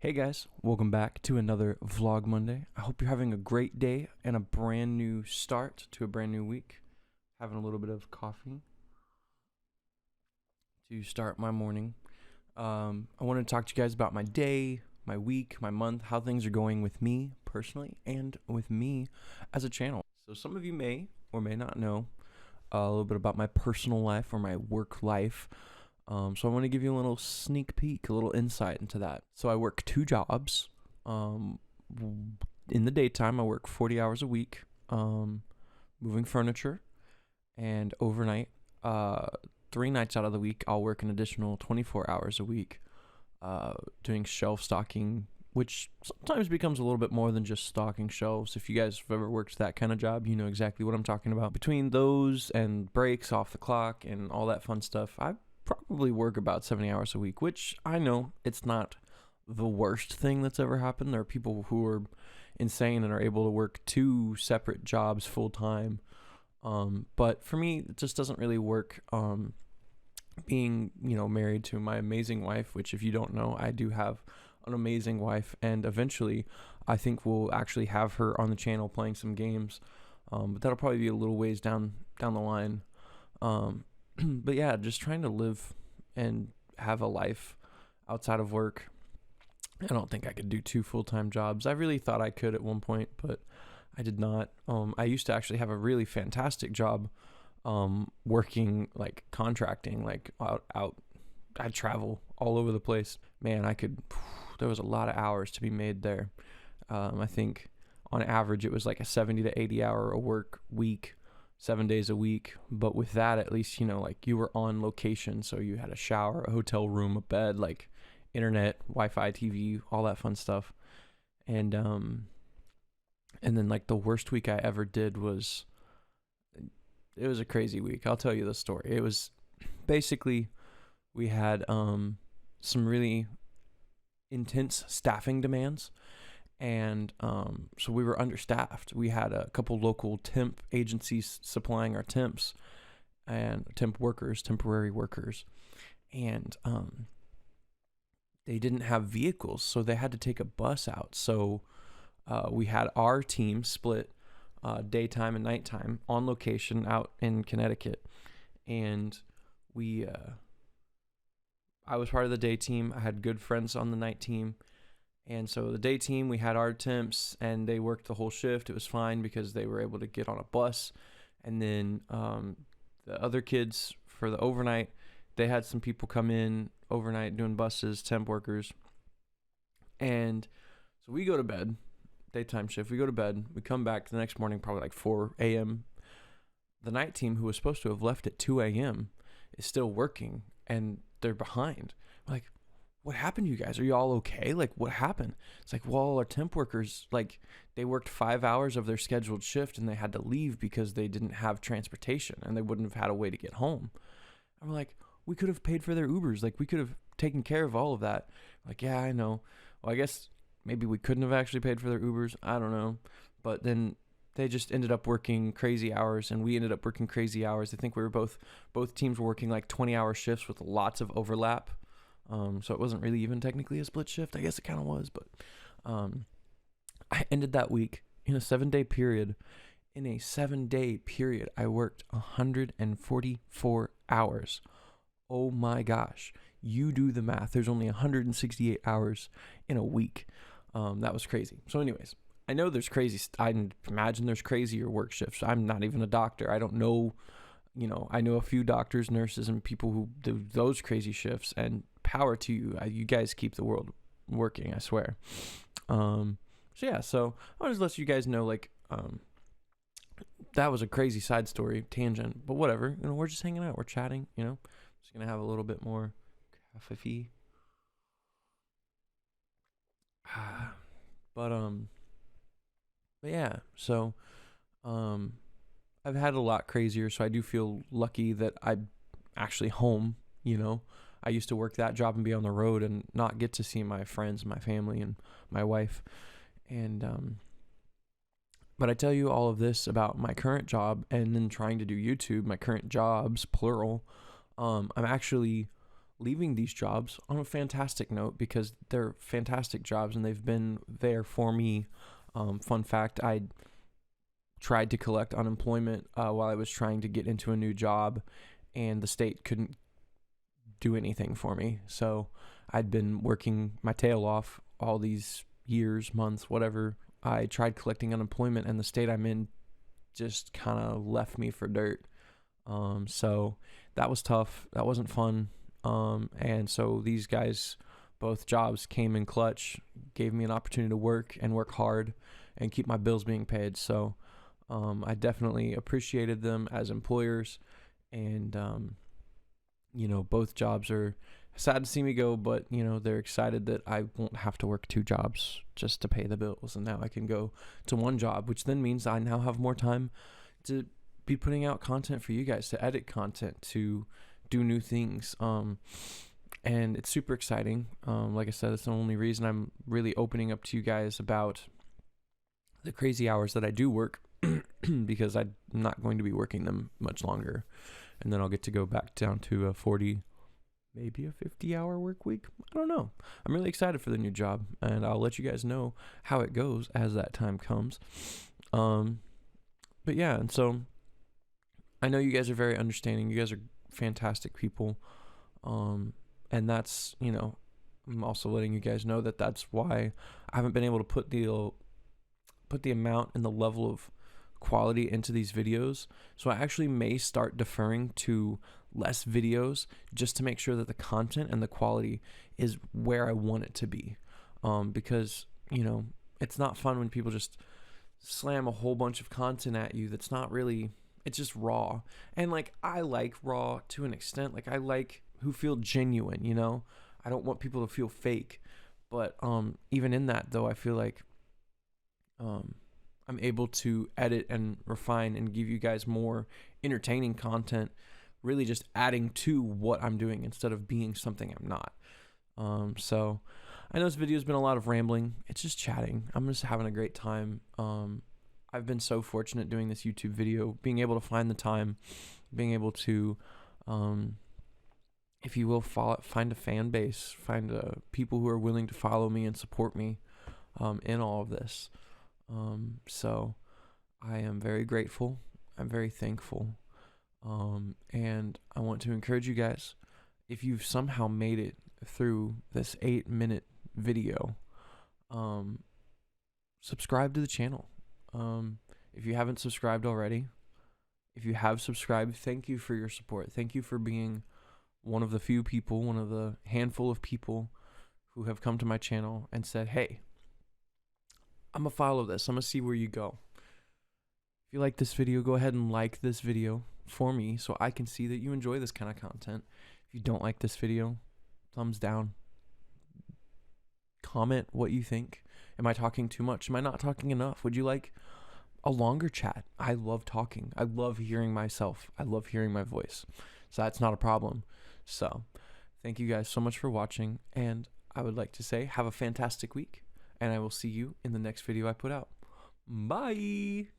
Hey guys, welcome back to another Vlog Monday. I hope you're having a great day and a brand new start to a brand new week. Having a little bit of coffee to start my morning. I want to talk to you guys about my day, my week, my month, how things are going with me personally and with me as a channel. So some of you may or may not know a little bit about my personal life or my work life. So I want to give you a little sneak peek, a little insight into that. So I work 2 jobs. In the daytime, I work 40 hours a week, moving furniture, and overnight, 3 nights out of the week, I'll work an additional 24 hours a week, doing shelf stocking, which sometimes becomes a little bit more than just stocking shelves. If you guys have ever worked that kind of job, you know exactly what I'm talking about. Between those and breaks off the clock and all that fun stuff, I probably work about 70 hours a week, which I know it's not the worst thing that's ever happened. There are people who are insane and are able to work 2 separate jobs full time. But for me, it just doesn't really work. Being, married to my amazing wife, which if you don't know, I do have an amazing wife, and eventually I think we'll actually have her on the channel playing some games. But that'll probably be a little ways down the line. But yeah, just trying to live and have a life outside of work. I don't think I could do 2 full-time jobs. I really thought I could at one point, but I did not. I used to actually have a really fantastic job, working like contracting, like out. I'd travel all over the place. Man, there was a lot of hours to be made there. I think on average it was like a 70 to 80 hour a work week. 7 days a week, but with that, at least, like you were on location, so you had a shower, a hotel room, a bed, like internet, Wi-Fi, TV, all that fun stuff. And then like the worst week I ever did it was a crazy week. I'll tell you the story. It was basically, we had some really intense staffing demands. And so we were understaffed. We had a couple local temp agencies supplying our temps and temporary workers. And they didn't have vehicles, so they had to take a bus out. So we had our team split daytime and nighttime on location out in Connecticut. And I was part of the day team. I had good friends on the night team. And so the day team, we had our temps, and they worked the whole shift. It was fine because they were able to get on a bus. And then the other kids for the overnight, they had some people come in overnight doing buses, temp workers. And so we go to bed, daytime shift. We go to bed. We come back the next morning, probably like 4 a.m. The night team, who was supposed to have left at 2 a.m., is still working, and they're behind. We're like, what happened to you guys? Are you all okay? Like, what happened? It's like, well, our temp workers, like, they worked 5 hours of their scheduled shift and they had to leave because they didn't have transportation and they wouldn't have had a way to get home. And we're like, we could have paid for their Ubers. Like, we could have taken care of all of that. Like, yeah, I know. Well, I guess maybe we couldn't have actually paid for their Ubers. I don't know. But then they just ended up working crazy hours, and we ended up working crazy hours. I think we were both teams were working like 20-hour shifts with lots of overlap. So it wasn't really even technically a split shift. I guess it kind of was, but I ended that week in a 7-day period. In a 7-day period, I worked 144 hours. Oh my gosh. You do the math. There's only 168 hours in a week. That was crazy. So anyways, I know there's I imagine there's crazier work shifts. I'm not even a doctor. I don't know. I know a few doctors, nurses, and people who do those crazy shifts, and power to you. You guys keep the world working, I swear. So I want to let you guys know, like, that was a crazy side story, tangent, but whatever. We're just hanging out. We're chatting, Just going to have a little bit more coffee. But yeah, so, I've had a lot crazier, so I do feel lucky that I'm actually home, I used to work that job and be on the road and not get to see my friends, my family, and my wife. And but I tell you all of this about my current job and then trying to do YouTube, my current jobs, plural. I'm actually leaving these jobs on a fantastic note because they're fantastic jobs and they've been there for me. Fun fact, I tried to collect unemployment while I was trying to get into a new job, and the state couldn't do anything for me. So I'd been working my tail off all these years, months, whatever. I tried collecting unemployment, and the state I'm in just kind of left me for dirt. So that was tough. That wasn't fun. And so these guys, both jobs came in clutch, gave me an opportunity to work and work hard and keep my bills being paid. So I definitely appreciated them as employers. And, both jobs are sad to see me go, but, they're excited that I won't have to work 2 jobs just to pay the bills. And now I can go to 1 job, which then means I now have more time to be putting out content for you guys, to edit content, to do new things. And it's super exciting. Like I said, it's the only reason I'm really opening up to you guys about the crazy hours that I do work because I'm not going to be working them much longer. And then I'll get to go back down to a 40, maybe a 50-hour work week. I don't know. I'm really excited for the new job, and I'll let you guys know how it goes as that time comes. But yeah, and so I know you guys are very understanding. You guys are fantastic people. And that's, I'm also letting you guys know that that's why I haven't been able to put the amount and the level of quality into these videos. So I actually may start deferring to less videos just to make sure that the content and the quality is where I want it to be. Because, it's not fun when people just slam a whole bunch of content at you that's not really, it's just raw. And I like raw to an extent. I like who feel genuine, I don't want people to feel fake. But even in that though, I feel like I'm able to edit and refine and give you guys more entertaining content, really just adding to what I'm doing instead of being something I'm not. So I know this video's been a lot of rambling. It's just chatting. I'm just having a great time. I've been so fortunate doing this YouTube video, being able to find the time, being able to, if you will, find a fan base, find people who are willing to follow me and support me in all of this. So I am very grateful. I'm very thankful. And I want to encourage you guys, if you've somehow made it through this 8-minute video, subscribe to the channel. If you haven't subscribed already, if you have subscribed, thank you for your support. Thank you for being one of the few people, one of the handful of people who have come to my channel and said, hey, I'm going to follow this. I'm going to see where you go. If you like this video, go ahead and like this video for me so I can see that you enjoy this kind of content. If you don't like this video, thumbs down. Comment what you think. Am I talking too much? Am I not talking enough? Would you like a longer chat? I love talking. I love hearing myself. I love hearing my voice. So that's not a problem. So thank you guys so much for watching. And I would like to say have a fantastic week. And I will see you in the next video I put out. Bye!